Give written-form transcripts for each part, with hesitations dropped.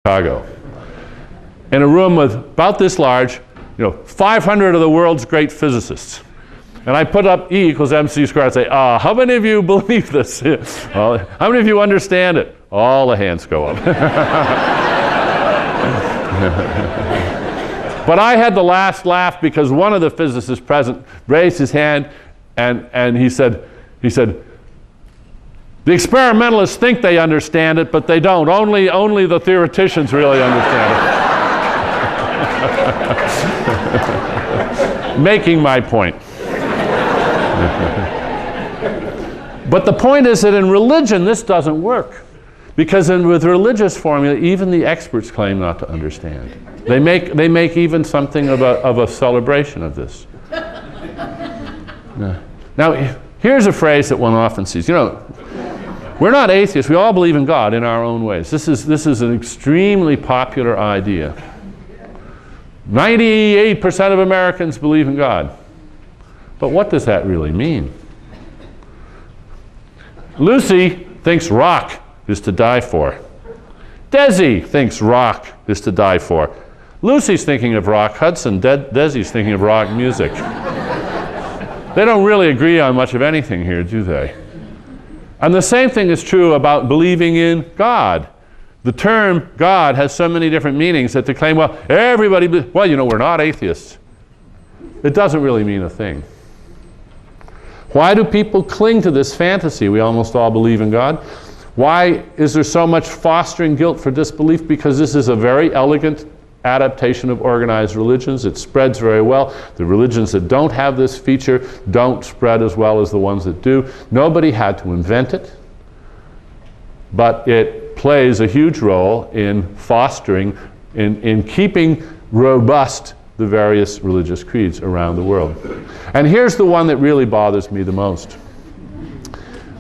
Chicago. In a room with about this large, 500 of the world's great physicists. And I put up E equals mc squared and say, how many of you believe this? How many of you understand it? All the hands go up. But I had the last laugh because one of the physicists present raised his hand and he said, the experimentalists think they understand it, but they don't. Only the theoreticians really understand it. Making my point. But the point is that in religion, this doesn't work. Because with religious formula, even the experts claim not to understand. They make even something of a celebration of this. Now, here's a phrase that one often sees. We're not atheists. We all believe in God in our own ways. This is an extremely popular idea. 98% of Americans believe in God. But what does that really mean? Lucy thinks rock is to die for. Desi thinks rock is to die for. Lucy's thinking of Rock Hudson. Desi's thinking of rock music. They don't really agree on much of anything here, do they? And the same thing is true about believing in God. The term God has so many different meanings that they claim, well, everybody, we're not atheists. It doesn't really mean a thing. Why do people cling to this fantasy? We almost all believe in God. Why is there so much fostering guilt for disbelief? Because this is a very elegant adaptation of organized religions. It spreads very well. The religions that don't have this feature don't spread as well as the ones that do. Nobody had to invent it, but it plays a huge role in fostering, in keeping robust the various religious creeds around the world. And here's the one that really bothers me the most.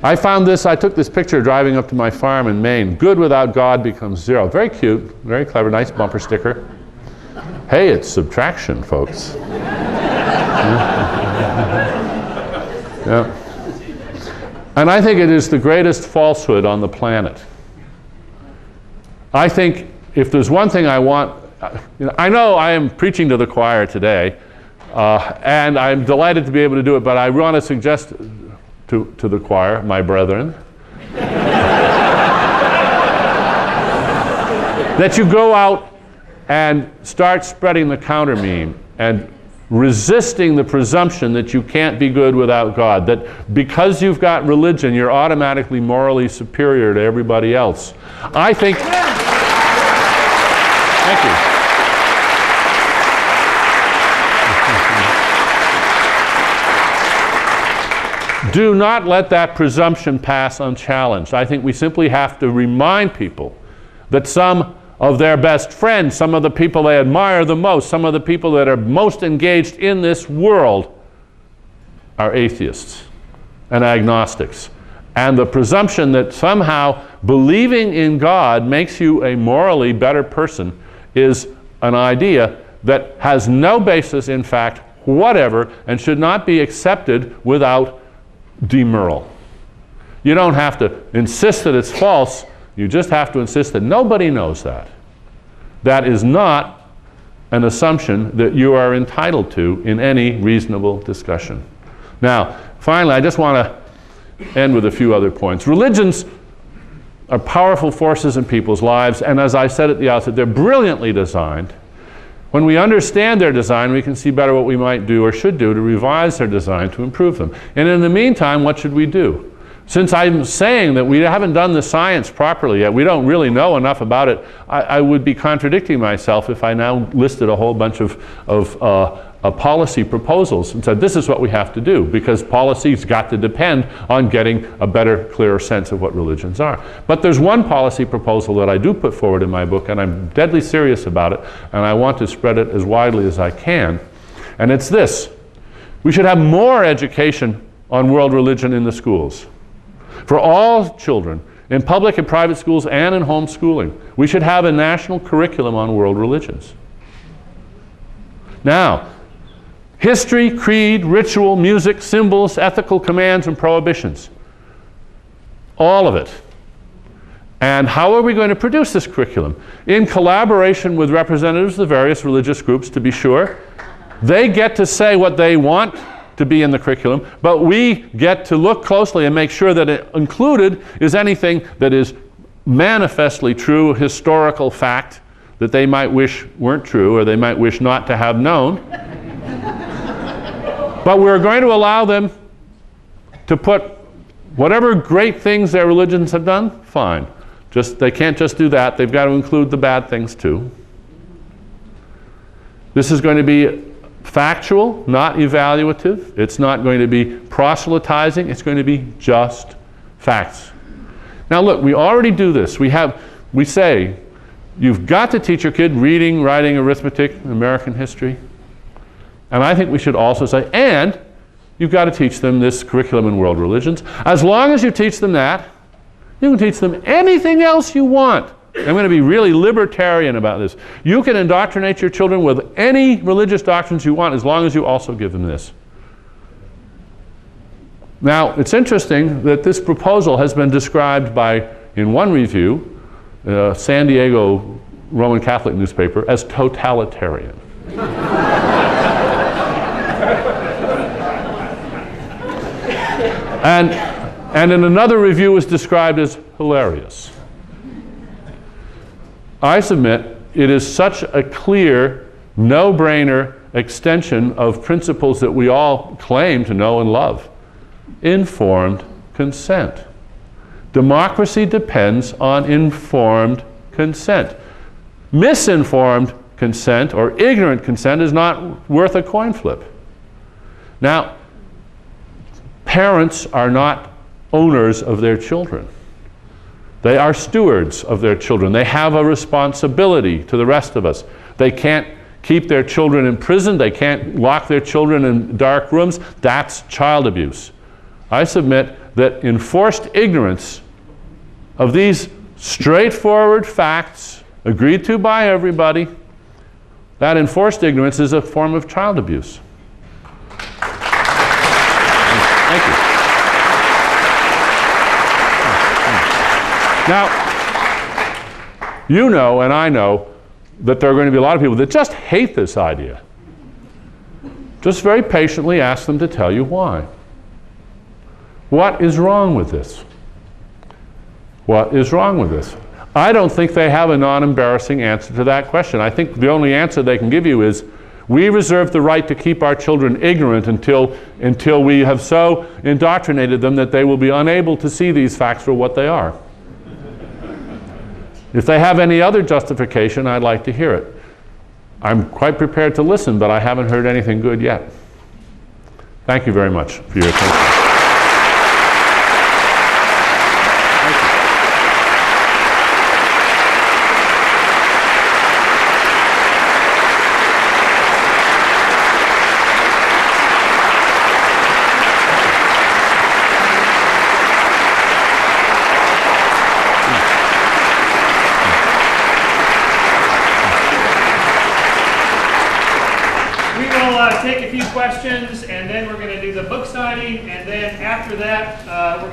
I took this picture driving up to my farm in Maine. Good without God becomes zero. Very cute, very clever, nice bumper sticker. Hey, it's subtraction, folks. Yeah. And I think it is the greatest falsehood on the planet. I think if there's one thing I want, I know I am preaching to the choir today, and I'm delighted to be able to do it, but I want to suggest to the choir, my brethren, that you go out and start spreading the counter meme and resisting the presumption that you can't be good without God, that because you've got religion, you're automatically morally superior to everybody else. I think... Thank you. Do not let that presumption pass unchallenged. I think we simply have to remind people that some of their best friends, some of the people they admire the most, some of the people that are most engaged in this world are atheists and agnostics. And the presumption that somehow believing in God makes you a morally better person is an idea that has no basis in fact whatever and should not be accepted without demurral. You don't have to insist that it's false. You just have to insist that nobody knows that. That is not an assumption that you are entitled to in any reasonable discussion. Now, finally, I just want to end with a few other points. Religions are powerful forces in people's lives, and as I said at the outset, they're brilliantly designed. When we understand their design, we can see better what we might do or should do to revise their design to improve them. And in the meantime, what should we do? Since I'm saying that we haven't done the science properly yet, we don't really know enough about it, I would be contradicting myself if I now listed a whole bunch of policy proposals and said this is what we have to do, because policy's got to depend on getting a better, clearer sense of what religions are. But there's one policy proposal that I do put forward in my book, and I'm deadly serious about it, and I want to spread it as widely as I can. And it's this: we should have more education on world religion in the schools. For all children, in public and private schools and in homeschooling, we should have a national curriculum on world religions. Now, history, creed, ritual, music, symbols, ethical commands, and prohibitions. All of it And how are we going to produce this curriculum? In collaboration with representatives of the various religious groups, to be sure. They get to say what they want to be in the curriculum, but we get to look closely and make sure that included is anything that is manifestly true, historical fact that they might wish weren't true or they might wish not to have known. But we're going to allow them to put whatever great things their religions have done, fine. They can't just do that. They've got to include the bad things too. This is going to be factual, not evaluative. It's not going to be proselytizing. It's going to be just facts. Now look, we already do this. We say, you've got to teach your kid reading, writing, arithmetic, American history. And I think we should also say, and you've got to teach them this curriculum in world religions. As long as you teach them that, you can teach them anything else you want. I'm going to be really libertarian about this. You can indoctrinate your children with any religious doctrines you want as long as you also give them this. Now, it's interesting that this proposal has been described in one review, San Diego Roman Catholic newspaper, as totalitarian. And in another review was described as hilarious. I submit it is such a clear, no-brainer extension of principles that we all claim to know and love. Informed consent. Democracy depends on informed consent. Misinformed consent or ignorant consent is not worth a coin flip. Now, parents are not owners of their children. They are stewards of their children. They have a responsibility to the rest of us. They can't keep their children in prison. They can't lock their children in dark rooms. That's child abuse. I submit that enforced ignorance of these straightforward facts, agreed to by everybody, that enforced ignorance is a form of child abuse. Thank you. Now, you know and I know that there are going to be a lot of people that just hate this idea. Just very patiently ask them to tell you why. What is wrong with this? What is wrong with this? I don't think they have a non-embarrassing answer to that question. I think the only answer they can give you is, we reserve the right to keep our children ignorant until we have so indoctrinated them that they will be unable to see these facts for what they are. If they have any other justification, I'd like to hear it. I'm quite prepared to listen, but I haven't heard anything good yet. Thank you very much for your attention. Take a few questions, and then we're going to do the book signing, and then after that, we're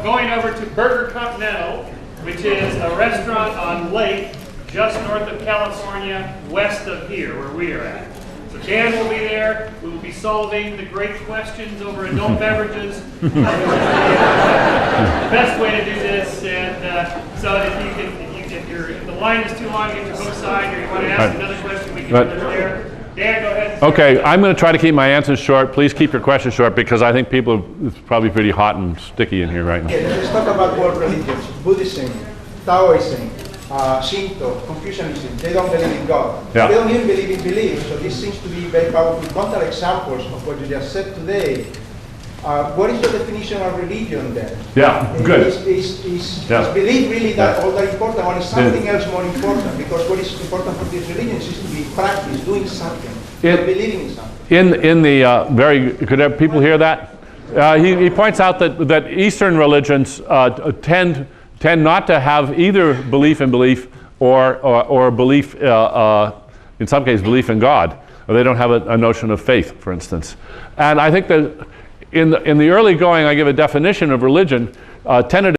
going over to Burger Continental, which is a restaurant on Lake just north of California, west of here, where we are at. So Dan will be there. We will be solving the great questions over adult beverages. The best way to do this, and so if you can, if the line is too long, get your book signed, or you want to ask another question, we can do it there. Dan, go ahead. Okay, I'm going to try to keep my answers short. Please keep your questions short because I think it's probably pretty hot and sticky in here right now. Okay, let's talk about world religions. Buddhism, Taoism, Shinto, Confucianism. They don't believe in God. Yeah. They don't even believe in belief. So this seems to be very powerful counterexamples of what you just said today. What is the definition of religion then? Yeah, good. Is belief really all that important, or is something else more important? Because what is important for these religions is to be practiced, doing something, believing in something. In the could people hear that? He points out that Eastern religions tend not to have either belief in belief or belief, in some cases, belief in God. Or they don't have a notion of faith, for instance. And I think that in the early going, I give a definition of religion, tentative.